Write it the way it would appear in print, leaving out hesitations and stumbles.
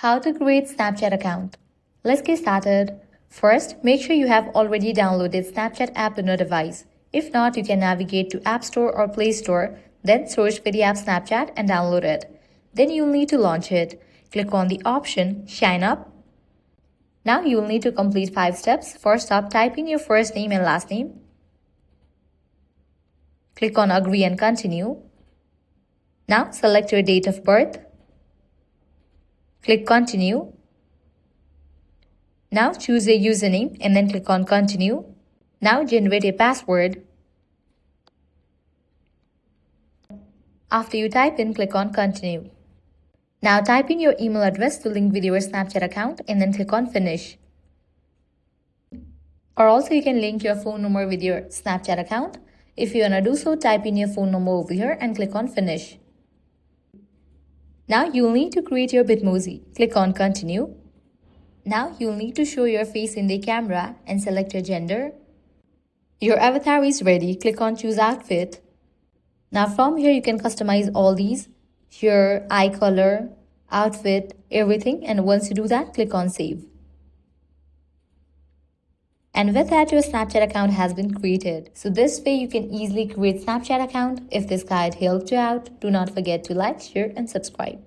How to create Snapchat account. Let's get started. First, make sure you have already downloaded Snapchat app on your device. If not, you can navigate to App Store or Play Store, then search for the app Snapchat and download it. Then you'll need to launch it. Click on the option Sign Up. Now you'll need to complete 5 steps. First up, type in your first name and last name. Click on Agree and Continue. Now select your date of birth. Click Continue. Now choose a username and then click on Continue. Now generate a password. After you type in, click on Continue. Now type in your email address to link with your Snapchat account and then click on Finish. Or also you can link your phone number with your Snapchat account. If you wanna do so, type in your phone number over here and click on Finish. Now you'll need to create your Bitmoji. Click on Continue. Now you'll need to show your face in the camera and select your gender. Your avatar is ready. Click on Choose Outfit. Now from here you can customize all these, your eye color, outfit, everything, and once you do that, click on Save. And with that, your Snapchat account has been created. So this way you can easily create Snapchat account. If this guide helped you out, do not forget to like, share and subscribe.